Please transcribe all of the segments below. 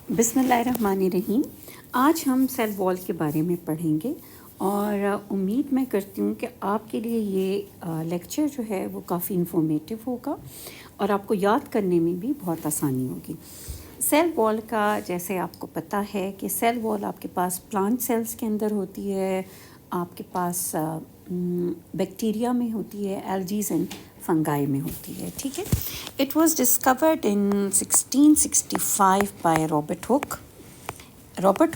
बिस्मिल्लाहिर्रहमानिर्रहीम। आज हम सेल वॉल के बारे में पढ़ेंगे और उम्मीद मैं करती हूँ कि आपके लिए ये लेक्चर जो है वो काफ़ी इन्फॉर्मेटिव होगा और आपको याद करने में भी बहुत आसानी होगी। सेल वॉल का जैसे आपको पता है कि सेल वॉल आपके पास प्लांट सेल्स के अंदर होती है, आपके पास बैक्टीरिया में होती है, एल्गीज एंड फंगाई में होती है। ठीक है, it was discovered in 1665 by Robert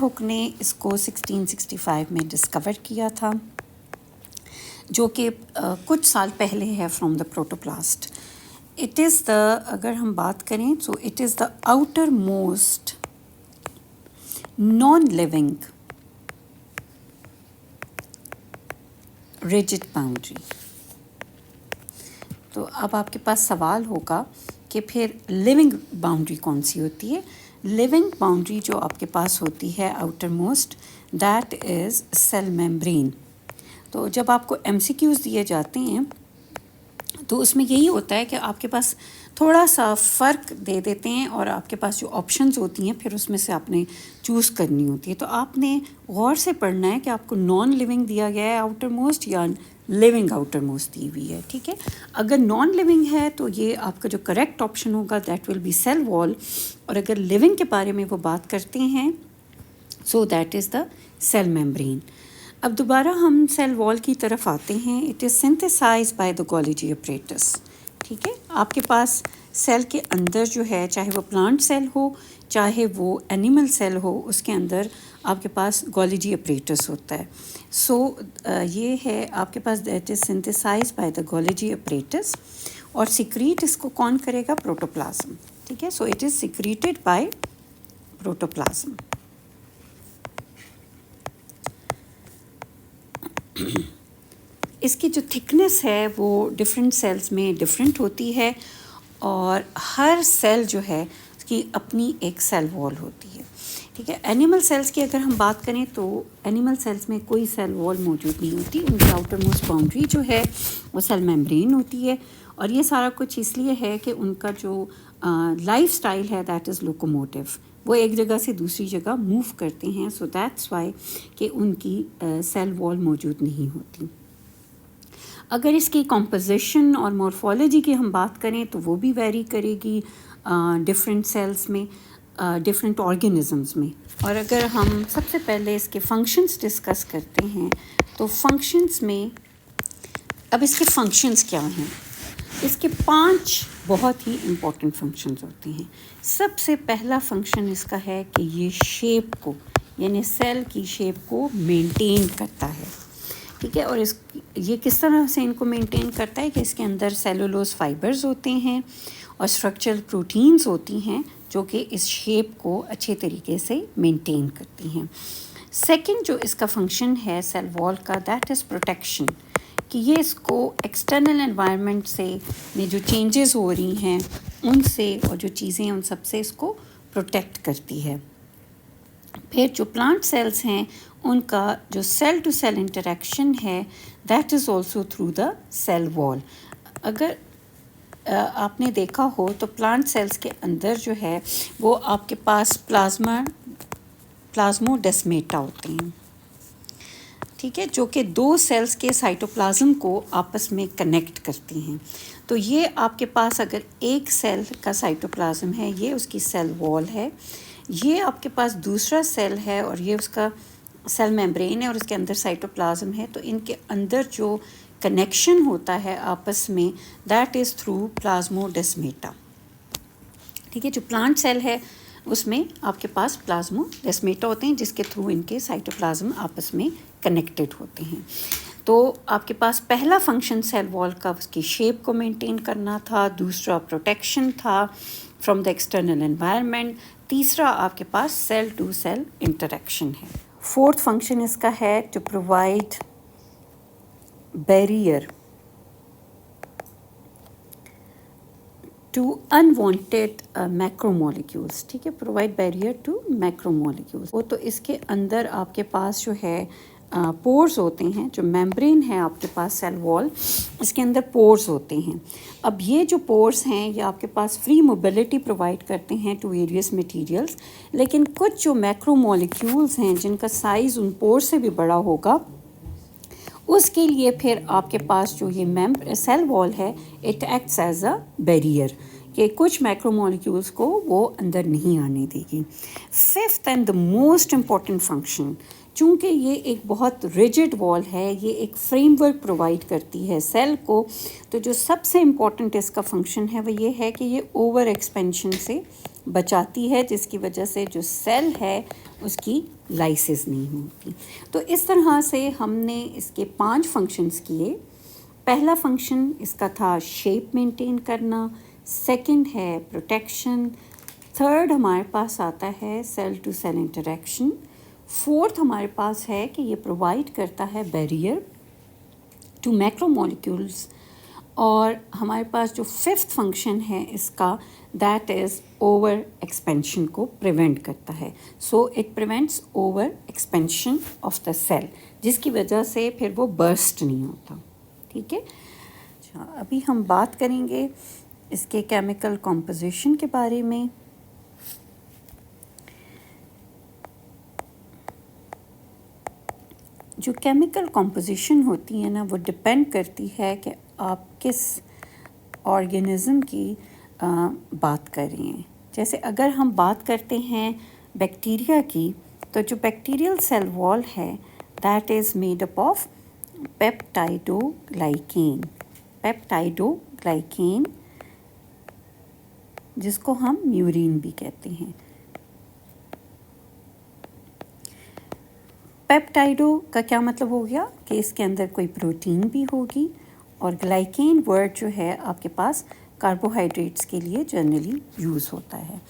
Hooke ने इसको 1665 में डिस्कवर किया था, जो कि कुछ साल पहले है from the protoplast. It is the, अगर हम बात करें तो it is the outer most non living rigid boundary. तो अब आपके पास सवाल होगा कि फिर लिविंग बाउंड्री कौन सी होती है। लिविंग बाउंड्री जो आपके पास होती है outer most, that is cell membrane. तो जब आपको एमसीक्यूज़ दिए जाते हैं तो उसमें यही होता है कि आपके पास थोड़ा सा फ़र्क दे देते हैं और आपके पास जो ऑप्शंस होती हैं फिर उसमें से आपने चूज़ करनी होती है। तो आपने गौर से पढ़ना है कि आपको नॉन लिविंग दिया गया है आउटर मोस्ट या लिविंग आउटर मोस्ट दी हुई है। ठीक है, अगर नॉन लिविंग है तो ये आपका जो करेक्ट ऑप्शन होगा that will be cell wall, और अगर लिविंग के बारे में वो बात करते हैं so that is the cell membrane. अब दोबारा हम सेल वॉल की तरफ आते हैं। It is synthesized by the Golgi apparatus. ठीक है, आपके पास सेल के अंदर जो है, चाहे वो प्लांट सेल हो चाहे वो एनिमल सेल हो, उसके अंदर आपके पास गोल्गी अपरेटस होता है। सो ये है आपके पास, that is synthesized by the Golgi apparatus, और सिक्रीट इसको कौन करेगा? प्रोटोप्लाज्म। ठीक है, so it is secreted by protoplasm. इसकी जो थिकनेस है वो डिफरेंट सेल्स में डिफरेंट होती है, और हर सेल जो है उसकी अपनी एक सेल वॉल होती है। ठीक है, एनिमल सेल्स की अगर हम बात करें तो एनिमल सेल्स में कोई सेल वॉल मौजूद नहीं होती। उनकी आउटर मोस्ट बाउंड्री जो है वो सेल मेम्ब्रेन होती है, और ये सारा कुछ इसलिए है कि उनका जो लाइफ स्टाइल है दैट इज़ लोकोमोटिव। वो एक जगह से दूसरी जगह मूव करते हैं, सो दैट्स वाई कि उनकी सेल वॉल मौजूद नहीं होती। अगर इसकी कॉम्पोजिशन और मॉर्फोलॉजी की हम बात करें तो वो भी वेरी करेगी डिफरेंट सेल्स में, डिफरेंट ऑर्गेनिजम्स में। और अगर हम सबसे पहले इसके फंक्शंस डिस्कस करते हैं तो फंक्शंस में, अब इसके फंक्शंस क्या हैं? इसके 5 बहुत ही इम्पोर्टेंट फंक्शंस होते हैं। सबसे पहला फंक्शन इसका है कि ये शेप को, यानी सेल की शेप को मेंटेन करता है। ठीक है, और ये किस तरह से इनको मेंटेन करता है कि इसके अंदर सेलुलोज फाइबर्स होते हैं और स्ट्रक्चरल प्रोटीन्स होती हैं जो कि इस शेप को अच्छे तरीके से मेंटेन करती हैं। सेकंड जो इसका फंक्शन है सेल वॉल का, दैट इज़ प्रोटेक्शन, कि ये इसको एक्सटर्नल एनवायरनमेंट से में जो चेंजेस हो रही हैं उनसे और जो चीज़ें हैं उन सब से इसको प्रोटेक्ट करती है। फिर जो प्लांट सेल्स हैं उनका जो सेल टू सेल इंटरेक्शन है that is also through the cell wall. अगर आपने देखा हो तो प्लांट सेल्स के अंदर जो है वो आपके पास प्लाज्मोडेस्माटा होते हैं। ठीक है, जो कि 2 सेल्स के साइटोप्लाज्म को आपस में कनेक्ट करती हैं। तो ये आपके पास अगर एक सेल का साइटोप्लाज्म है, ये उसकी सेल वॉल है, ये आपके पास दूसरा सेल है और ये उसका सेल मेम्ब्रेन है और उसके अंदर साइटोप्लाज्म है। तो इनके अंदर जो कनेक्शन होता है आपस में दैट इज़ थ्रू प्लाज्मोडेस्माटा। ठीक है, जो प्लांट सेल है उसमें आपके पास प्लाज्मोडेस्माटा होते हैं जिसके थ्रू इनके साइटोप्लाज्म आपस में कनेक्टेड होते हैं। तो आपके पास पहला फंक्शन सेल वॉल का उसकी शेप को मेंटेन करना था, दूसरा प्रोटेक्शन था फ्रॉम द एक्सटर्नल एनवायरनमेंट, तीसरा आपके पास सेल टू सेल इंटरेक्शन है। फोर्थ फंक्शन इसका है to provide barrier to unwanted macromolecules. ठीक है, प्रोवाइड बैरियर टू मैक्रोमोलिक्यूल्स। वो तो इसके अंदर आपके पास जो है पोर्स होते हैं, जो मेम्ब्रेन है आपके पास सेल वॉल, इसके अंदर पोर्स होते हैं। अब ये जो पोर्स हैं ये आपके पास फ्री मोबिलिटी प्रोवाइड करते हैं टू वेरियस मटेरियल्स, लेकिन कुछ जो मैक्रोमोलिक्यूल्स हैं जिनका साइज़ उन पोर्स से भी बड़ा होगा, उसके लिए फिर आपके पास जो ये सेल वॉल है it acts as a barrier, कि कुछ मैक्रोमोलिक्यूल्स को वो अंदर नहीं आने देगी। Fifth and the most important function, चूँकि ये एक बहुत रिजिड वॉल है, ये एक फ्रेमवर्क प्रोवाइड करती है सेल को, तो जो सबसे इम्पॉर्टेंट इसका फंक्शन है वो ये है कि ये ओवर एक्सपेंशन से बचाती है, जिसकी वजह से जो सेल है उसकी लाइसिस नहीं होती। तो इस तरह से हमने इसके 5 फंक्शंस किए। पहला फंक्शन इसका था शेप मेंटेन करना, सेकंड है प्रोटेक्शन, थर्ड हमारे पास आता है cell to cell interaction, fourth हमारे पास है कि ये प्रोवाइड करता है बैरियर टू मैक्रोमोलिक्यूल्स, और हमारे पास जो फिफ्थ फंक्शन है इसका दैट इज़ ओवर एक्सपेंशन को प्रिवेंट करता है। So it prevents over expansion of the cell, जिसकी वजह से फिर वो बर्स्ट नहीं होता। ठीक है, अच्छा अभी हम बात करेंगे इसके केमिकल कॉम्पोजिशन के बारे में। जो केमिकल कॉम्पोजिशन होती है ना, वो डिपेंड करती है कि आप किस ऑर्गेनिज़म की बात कर रहे हैं। जैसे अगर हम बात करते हैं बैक्टीरिया की, तो जो बैक्टीरियल सेल वॉल है that is made up of peptidoglycan, peptidoglycan जिसको हम म्यूरिन भी कहते हैं। पेप्टाइडो का क्या मतलब हो गया कि इसके अंदर कोई प्रोटीन भी होगी, और ग्लाइकेन वर्ड जो है आपके पास कार्बोहाइड्रेट्स के लिए जनरली यूज़ होता है।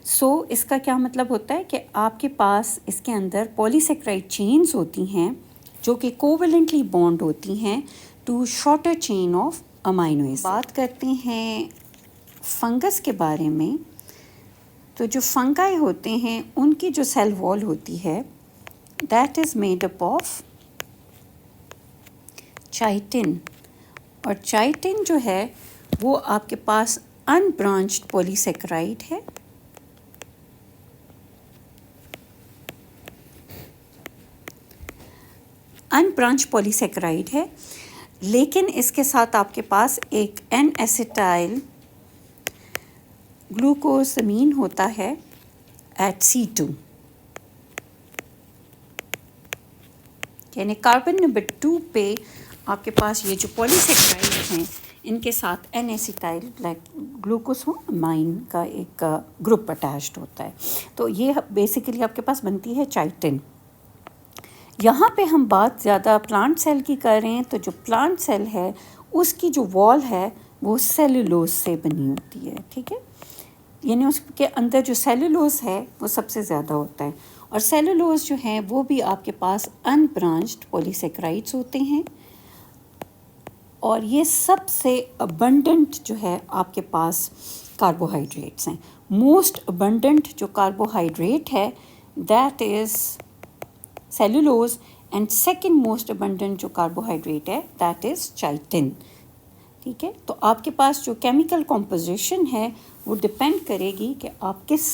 सो इसका क्या मतलब होता है कि आपके पास इसके अंदर पॉलीसेक्राइड चेन्स होती हैं जो कि कोवेलेंटली बॉन्ड होती हैं to shorter chain of amino acid. बात करते हैं फंगस के बारे में, तो जो फंगाई होते हैं उनकी जो सेल वॉल होती है that is made up of chitin, और चाइटिन जो है वो आपके पास अनब्रांच्ड पॉलीसेक्राइड है। अनब्रांच पॉलीसेक्राइड है, लेकिन इसके साथ आपके पास एक एन एसिटाइल ग्लूकोसमीन होता है एट C2, यानी कार्बन नंबर 2 पे आपके पास ये जो पॉलीसेक्राइड हैं इनके साथ एन एसिटाइल ग्लूकोसमाइन का एक ग्रुप अटैच्ड होता है। तो ये बेसिकली आपके पास बनती है चाइटिन। यहाँ पे हम बात ज़्यादा प्लांट सेल की कर रहे हैं, तो जो प्लांट सेल है उसकी जो वॉल है वो सेलुलोज से बनी होती है। ठीक है, यानी उसके अंदर जो सेलुलोज है वो सबसे ज़्यादा होता है, और सेलुलोज जो है वो भी आपके पास अनब्रांच्ड पॉलीसेक्राइड्स होते हैं, और ये सबसे अबंडेंट जो है आपके पास कार्बोहाइड्रेट्स हैं। मोस्ट अबंडेंट जो कार्बोहाइड्रेट है that is cellulose, and second most abundant जो कार्बोहाइड्रेट है दैट इज़ चाइटिन। ठीक है, तो आपके पास जो केमिकल कॉम्पोजिशन है वो डिपेंड करेगी कि आप किस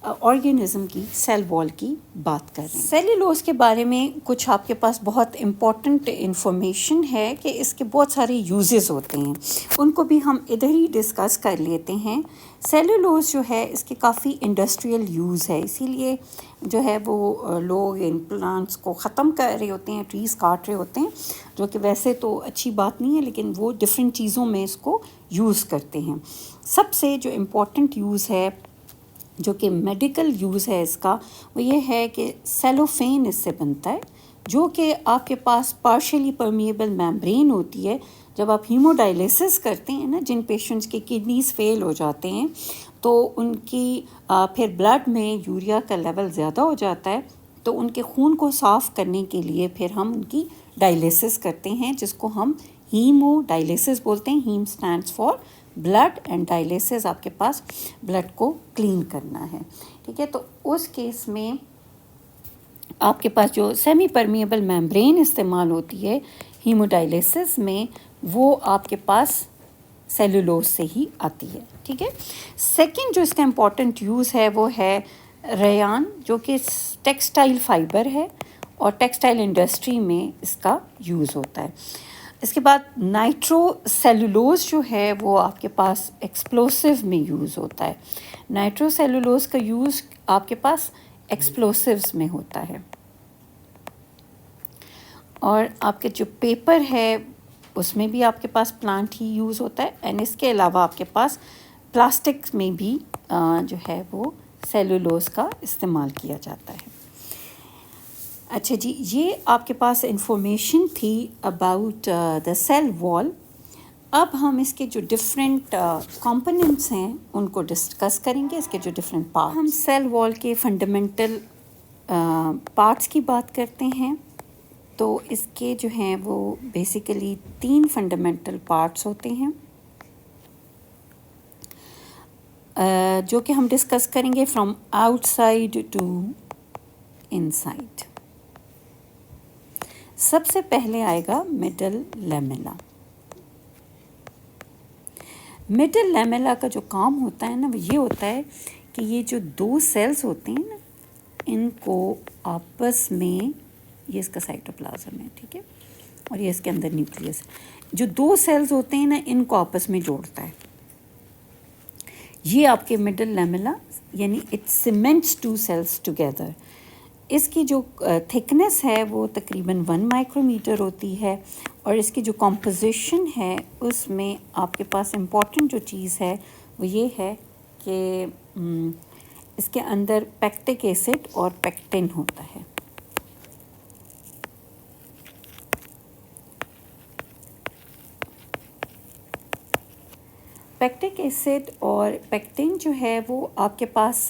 ऑर्गेनिज्म की सेल वॉल की बात कर रहे हैं। सेलुलोज के बारे में कुछ आपके पास बहुत इम्पॉर्टेंट इन्फॉर्मेशन है कि इसके बहुत सारे यूजेस होते हैं, उनको भी हम इधर ही डिस्कस कर लेते हैं। सेलुलोज जो है इसके काफ़ी इंडस्ट्रियल यूज़ है, इसीलिए जो है वो लोग इन प्लांट्स को ख़त्म कर रहे होते हैं, ट्रीज़ काट रहे होते हैं, जो कि वैसे तो अच्छी बात नहीं है, लेकिन वो डिफरेंट चीज़ों में इसको यूज़ करते हैं। सबसे जो इम्पॉर्टेंट यूज़ है जो कि मेडिकल यूज़ है इसका, वो ये है कि सेलोफेन इससे बनता है, जो कि आपके पास पार्शियली परमिएबल मेम्ब्रेन होती है। जब आप हीमोडायलिसिस करते हैं ना, जिन पेशेंट्स के किडनीज फेल हो जाते हैं तो उनकी फिर ब्लड में यूरिया का लेवल ज़्यादा हो जाता है, तो उनके खून को साफ़ करने के लिए फिर हम उनकी डायलिसिस करते हैं, जिसको हम हीमोडायलिसिस बोलते हैं। Haem stands for blood and dialysis आपके पास ब्लड को क्लीन करना है। ठीक है, तो उस केस में आपके पास जो सेमी परमिएबल मेम्ब्रेन इस्तेमाल होती है हीमोडायलिसिस में, वो आपके पास सेलुलोज से ही आती है। ठीक है। सेकंड जो इसका इम्पॉर्टेंट यूज़ है वो है रेयान, जो कि टेक्सटाइल फाइबर है और टेक्सटाइल इंडस्ट्री में इसका यूज़ होता है। इसके बाद नाइट्रो सेलुलोज जो है वो आपके पास एक्सप्लोसिव में यूज़ होता है। नाइट्रो सेलुलोज का यूज़ आपके पास एक्सप्लोसिव्स में होता है। और आपके जो पेपर है उसमें भी आपके पास प्लांट ही यूज़ होता है। एंड इसके अलावा आपके पास प्लास्टिक में भी जो है वो सेलुलोज का इस्तेमाल किया जाता है। अच्छा जी, ये आपके पास इंफॉर्मेशन थी अबाउट द सेल वॉल। अब हम इसके जो डिफरेंट कंपोनेंट्स हैं उनको डिस्कस करेंगे, इसके जो डिफरेंट पार्ट। हम सेल वॉल के फंडामेंटल पार्ट्स की बात करते हैं तो इसके जो हैं वो बेसिकली 3 फंडामेंटल पार्ट्स होते हैं जो कि हम डिस्कस करेंगे फ्रॉम आउटसाइड टू इनसाइड। सबसे पहले आएगा मिडल लैमेला। मिडल लैमेला का जो काम होता है ना वो ये होता है कि ये जो 2 सेल्स होते हैं ना, इनको आपस में, ये इसका साइटोप्लाज्म है, ठीक है, और ये इसके अंदर न्यूक्लियस है। जो 2 सेल्स होते हैं ना, इनको आपस में जोड़ता है ये आपके मिडल लैमेला, यानी इट सीमेंट्स 2 सेल्स टुगेदर। इसकी जो थिकनेस है वो तकरीबन 1 माइक्रोमीटर होती है और इसकी जो कॉम्पोजिशन है उसमें आपके पास इम्पॉर्टेंट जो चीज़ है वो ये है कि इसके अंदर पैक्टिक एसिड और पेक्टिन होता है। पैक्टिक एसिड और पेक्टिन जो है वो आपके पास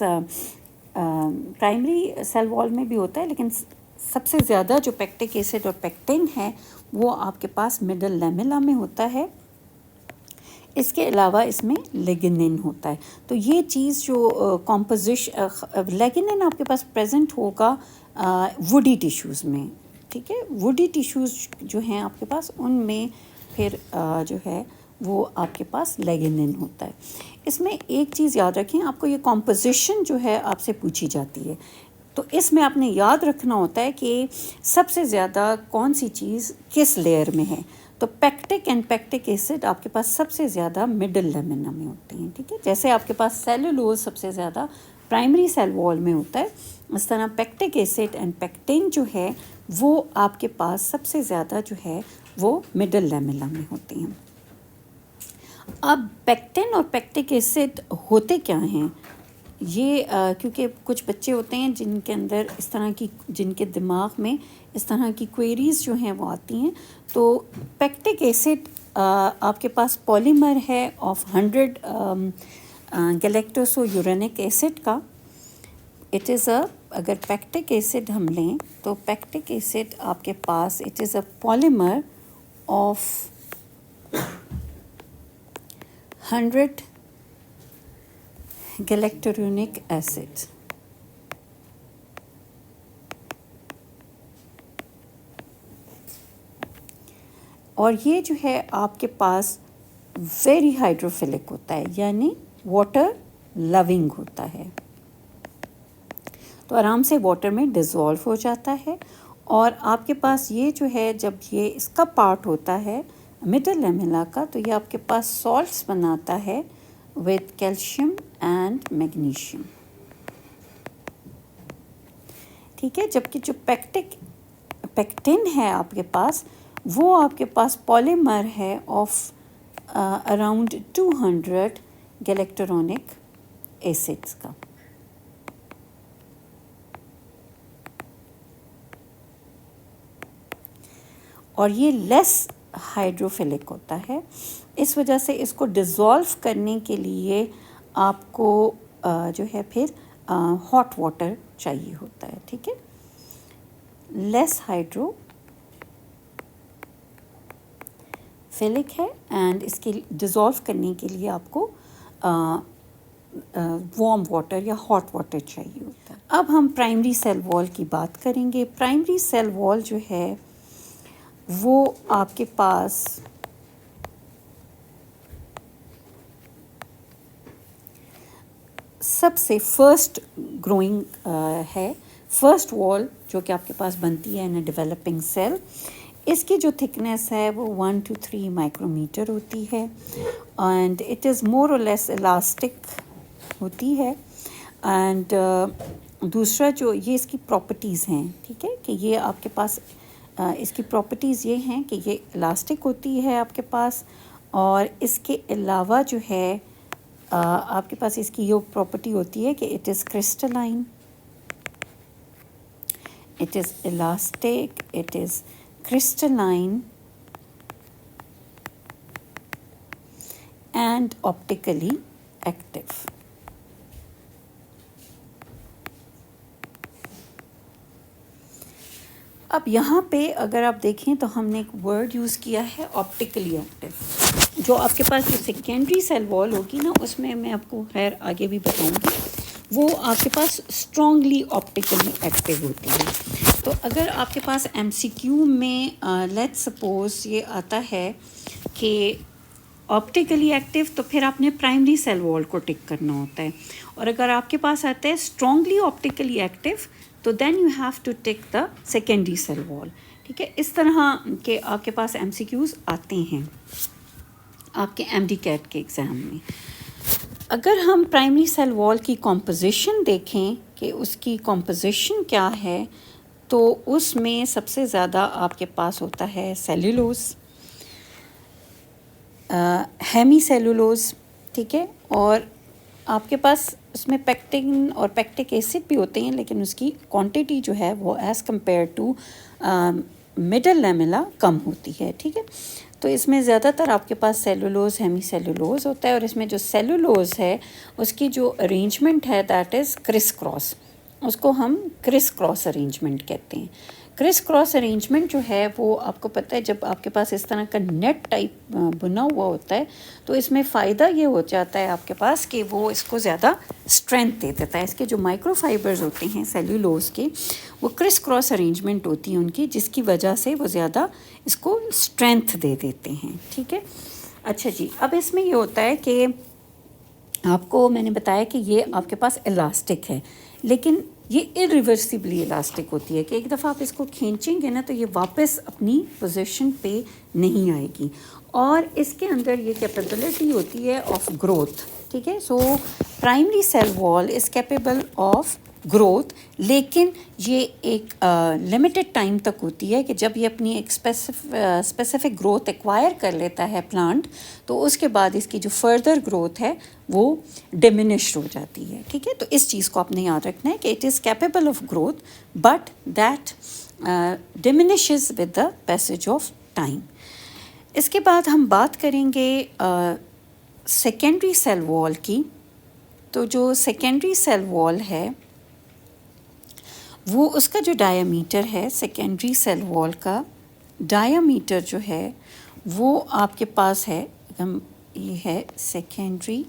प्राइमरी सेल वॉल में भी होता है, लेकिन सबसे ज़्यादा जो पैक्टिक एसिड और पेक्टिन है वो आपके पास मिडल लैमेला में होता है। इसके अलावा इसमें लिग्निन होता है। तो ये चीज़ जो कॉम्पोजिशन, लिग्निन आपके पास प्रेजेंट होगा वुडी टिश्यूज़ में, ठीक है। वुडी टिश्यूज़ जो हैं आपके पास उनमें फिर जो है वो आपके पास लिग्निन होता है। इसमें एक चीज़ याद रखें, आपको ये कॉम्पोजिशन जो है आपसे पूछी जाती है, तो इसमें आपने याद रखना होता है कि सबसे ज़्यादा कौन सी चीज़ किस लेयर में है। तो पैक्टिक एंड पैक्टिक एसिड आपके पास सबसे ज़्यादा मिडल लैमेला में होते हैं, ठीक है। जैसे आपके पास सेलुलोज सबसे ज़्यादा प्राइमरी सेल वॉल में होता है, इस तरह पैक्टिक एसिड एंड पेक्टिन जो है वो आपके पास सबसे ज़्यादा जो है वो मिडल लैमेला में होते हैं। अब पेक्टिन और पैक्टिक एसिड होते क्या हैं ये, क्योंकि कुछ बच्चे होते हैं जिनके अंदर इस तरह की, जिनके दिमाग में इस तरह की क्वेरीज़ जो हैं वो आती हैं। तो पैक्टिक एसिड आपके पास पॉलीमर है ऑफ 100 गैलेक्टोसोयूरेनिक एसिड का। इट इज़ अगर पैक्टिक एसिड हम लें तो पैक्टिक एसिड आपके पास it is a polymer of 100 galacturonic acid. और ये जो है आपके पास वेरी हाइड्रोफिलिक होता है, यानी वाटर लविंग होता है, तो आराम से वाटर में डिज़ोल्व हो जाता है। और आपके पास ये जो है, जब ये इसका पार्ट होता है मिडल लैमेला का, तो ये आपके पास सॉल्ट्स बनाता है विद कैल्शियम एंड मैग्नीशियम, ठीक है। जबकि जो पेक्टिन है आपके पास, वो आपके पास पॉलीमर है ऑफ अराउंड 200 गैलेक्टोसोयूरेनिक एसिड्स का। और ये लेस हाइड्रोफिलिक होता है, इस वजह से इसको डिज़ोल्व करने के लिए आपको जो है फिर हॉट वाटर चाहिए होता है, ठीक है। लेस हाइड्रोफिलिक है एंड इसके डिज़ोल्व करने के लिए आपको वार्म वाटर या हॉट वाटर चाहिए होता है। अब हम प्राइमरी सेल वॉल की बात करेंगे। प्राइमरी सेल वॉल जो है वो आपके पास सबसे फर्स्ट ग्रोइंग है, फर्स्ट वॉल जो कि आपके पास बनती है इन अ डेवलपिंग सेल। इसकी जो थिकनेस है वो 1 to 3 माइक्रोमीटर होती है एंड इट इज़ मोर और लेस इलास्टिक होती है। एंड दूसरा जो ये इसकी प्रॉपर्टीज़ हैं, ठीक है, कि ये आपके पास इसकी प्रॉपर्टीज़ ये हैं कि ये इलास्टिक होती है आपके पास, और इसके अलावा जो है आपके पास इसकी ये प्रॉपर्टी होती है कि it is crystalline, it is elastic, it is crystalline and optically active. अब यहाँ पे अगर आप देखें तो हमने एक वर्ड यूज़ किया है ऑप्टिकली एक्टिव। जो आपके पास जो सेकेंडरी सेल वॉल होगी ना, उसमें मैं आपको खैर आगे भी बताऊंगी, वो आपके पास स्ट्रॉन्गली ऑप्टिकली एक्टिव होती है। तो अगर आपके पास एमसीक्यू में लेट्स सपोज ये आता है कि ऑप्टिकली एक्टिव, तो फिर आपने प्राइमरी सेल वॉल को टिक करना होता है। और अगर आपके पास आता है स्ट्रॉन्गली ऑप्टिकली एक्टिव, तो then you have to tick the secondary cell wall. ठीक है, इस तरह के आपके पास एमसीक्यूज़ आते हैं आपके एमडी कैट के एग्ज़ाम में। अगर हम प्राइमरी सेल वॉल की कॉम्पोजिशन देखें कि उसकी कॉम्पोजिशन क्या है, तो उसमें सबसे ज़्यादा आपके पास होता है सेलुलोज, हेमी सेलुलोज, ठीक है, और आपके पास उसमें पेक्टिन और पेक्टिक एसिड भी होते हैं, लेकिन उसकी क्वांटिटी जो है वो as compare to middle lamella कम होती है। ठीक है, तो इसमें ज़्यादातर आपके पास सेलुलोज, हेमी सेलुलोज होता है, और इसमें जो सेलुलोज है उसकी जो अरेंजमेंट है दैट इज़ क्रिस क्रॉस, उसको हम क्रिस क्रॉस अरेंजमेंट कहते हैं। क्रिस क्रॉस अरेंजमेंट जो है वो आपको पता है, जब आपके पास इस तरह का नेट टाइप बुना हुआ होता है, तो इसमें फ़ायदा ये हो जाता है आपके पास कि वो इसको ज़्यादा स्ट्रेंथ दे देता है। इसके जो माइक्रोफाइबर्स होते हैं सेलुलोज के, वो क्रिस क्रॉस अरेंजमेंट होती है उनकी, जिसकी वजह से वो ज़्यादा इसको स्ट्रेंथ दे देते हैं। ठीक है, अच्छा जी, अब इसमें ये होता है कि आपको मैंने बताया कि ये आपके पास इलास्टिक है, लेकिन ये इरिवर्सिबली इलास्टिक होती है कि एक दफ़ा आप इसको खींचेंगे ना तो ये वापस अपनी पोजीशन पे नहीं आएगी, और इसके अंदर ये कैपेबिलिटी होती है ऑफ ग्रोथ। ठीक है, so primary cell wall is capable of growth, लेकिन ये एक लिमिटेड टाइम तक होती है कि जब ये अपनी एक स्पेसिफिक ग्रोथ एक्वायर कर लेता है प्लांट, तो उसके बाद इसकी जो फर्दर ग्रोथ है वो डिमिनिश हो जाती है। ठीक है, तो इस चीज़ को आपने याद रखना है कि it is capable of growth but that diminishes with the passage of time. इसके बाद हम बात करेंगे सेकेंडरी सेल वॉल की। तो जो सेकेंडरी सेल वॉल है वो उसका जो डायामीटर है, सेकेंडरी सेल वॉल का डायामीटर जो है वो आपके पास है, ये है सेकेंडरी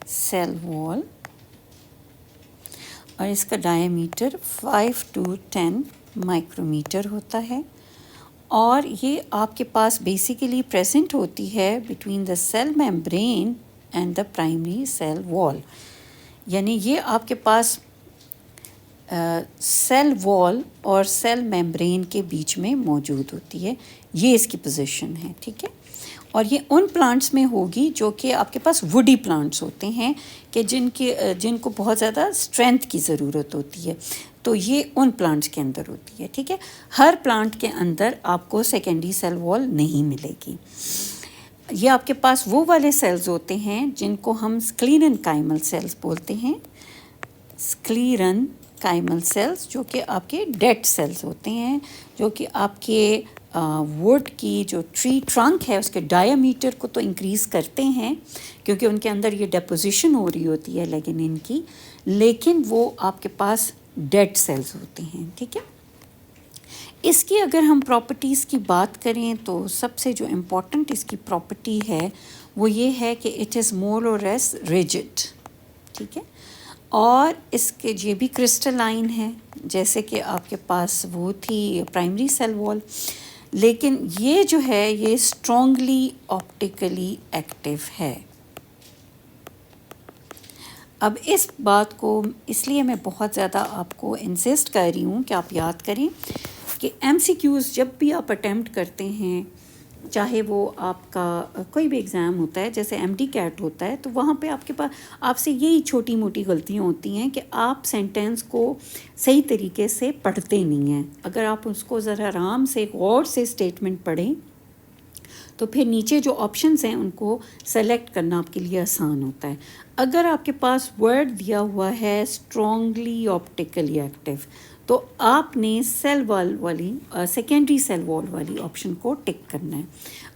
सेल वॉल, और इसका डायामीटर 5 to 10 माइक्रोमीटर होता है, और ये आपके पास बेसिकली प्रेजेंट होती है between the cell membrane and the primary cell wall. यानी ये आपके पास सेल वॉल और सेल मेम्ब्रेन के बीच में मौजूद होती है, ये इसकी पोजीशन है। ठीक है, और ये उन प्लांट्स में होगी जो कि आपके पास वुडी प्लांट्स होते हैं कि जिनको बहुत ज़्यादा स्ट्रेंथ की ज़रूरत होती है, तो ये उन प्लांट्स के अंदर होती है। ठीक है, हर प्लांट के अंदर आपको सेकेंडरी सेल वॉल नहीं मिलेगी। ये आपके पास वो वाले सेल्स होते हैं जिनको हम स्क्लीरेनकाइमल सेल्स बोलते हैं, स्क्लीरेनकाइमल सेल्स, जो कि आपके डेड सेल्स होते हैं, जो कि आपके वुड की जो ट्री ट्रंक है उसके डायामीटर को तो इंक्रीज़ करते हैं क्योंकि उनके अंदर ये डेपोजिशन हो रही होती है लेकिन वो आपके पास डेड सेल्स होते हैं। ठीक है, इसकी अगर हम प्रॉपर्टीज़ की बात करें तो सबसे जो इम्पोर्टेंट इसकी प्रॉपर्टी है वो ये है कि इट इज़ मोर और लेस रिजिड। ठीक है। और इसके ये भी क्रिस्टलाइन है, जैसे कि आपके पास वो थी प्राइमरी सेल वॉल, लेकिन ये जो है ये स्ट्रॉन्गली ऑप्टिकली एक्टिव है। अब इस बात को इसलिए मैं बहुत ज़्यादा आपको इंसिस्ट कर रही हूँ कि आप याद करें कि MCQs जब भी आप अटेम्प्ट करते हैं, चाहे वो आपका कोई भी एग्ज़ाम होता है, जैसे MD कैट होता है, तो वहाँ पे आपके पास आपसे यही छोटी मोटी गलतियाँ होती हैं कि आप सेंटेंस को सही तरीके से पढ़ते नहीं हैं। अगर आप उसको ज़रा आराम से गौर से स्टेटमेंट पढ़ें तो फिर नीचे जो ऑप्शंस हैं उनको सेलेक्ट करना आपके लिए आसान होता है। अगर आपके पास वर्ड दिया हुआ है स्ट्रॉन्गली ऑप्टिकली एक्टिव, तो आपने सेल वॉल वाली सेकेंडरी सेल वॉल वाली ऑप्शन को टिक करना है।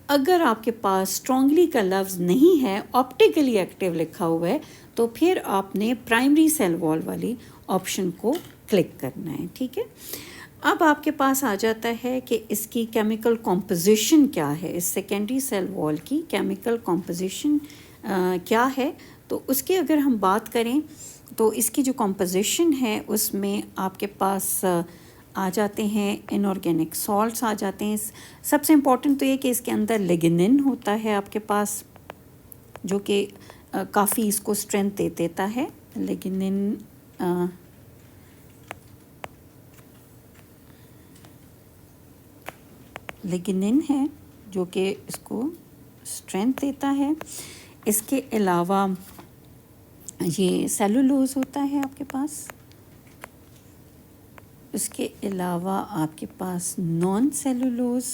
अगर आपके पास स्ट्रॉन्गली का लफ्ज़ नहीं है, ऑप्टिकली एक्टिव लिखा हुआ है, तो फिर आपने प्राइमरी सेल वॉल वाली ऑप्शन को क्लिक करना है, ठीक है। अब आपके पास आ जाता है कि इसकी केमिकल कॉम्पोजिशन क्या है, इस सेकेंडरी सेल वॉल की केमिकल कॉम्पोजिशन क्या है। तो उसकी अगर हम बात करें तो इसकी जो कॉम्पोजिशन है उसमें आपके पास आ जाते हैं इनऑर्गेनिक सॉल्ट्स आ जाते हैं। सबसे इम्पॉर्टेंट तो ये कि इसके अंदर लिग्निन होता है आपके पास, जो कि काफ़ी इसको स्ट्रेंथ दे देता है। लिग्निन है जो कि इसको स्ट्रेंथ देता है। इसके अलावा ये सेलुलोज होता है आपके पास। इसके अलावा आपके पास नॉन सेलुलोज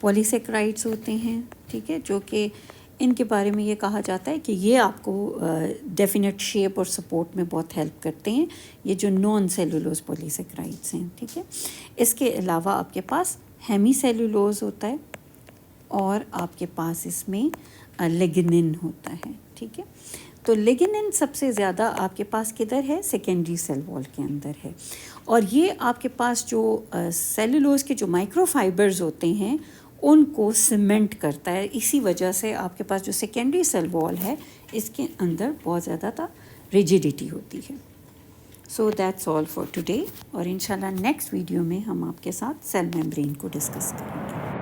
पॉलीसेक्राइड्स होते हैं, ठीक है, जो कि इनके बारे में ये कहा जाता है कि ये आपको डेफिनेट शेप और सपोर्ट में बहुत हेल्प करते हैं, ये जो नॉन सेलुलोज पॉलीसेक्राइड्स हैं, ठीक है। इसके अलावा आपके पास हेमी सेलुलोज होता है और आपके पास इसमें लिग्निन होता है, ठीक है। तो लिग्निन सबसे ज़्यादा आपके पास किधर है, सेकेंडरी सेल वॉल के अंदर है। और ये आपके पास जो सेलुलोज के जो माइक्रोफाइबर्स होते हैं उनको सीमेंट करता है। इसी वजह से आपके पास जो सेकेंडरी सेल वॉल है इसके अंदर बहुत ज़्यादा रिजिडिटी होती है। So that's all for today, और इंशाल्लाह नेक्स्ट वीडियो में हम आपके साथ सेल मेम्ब्रेन को डिस्कस करेंगे।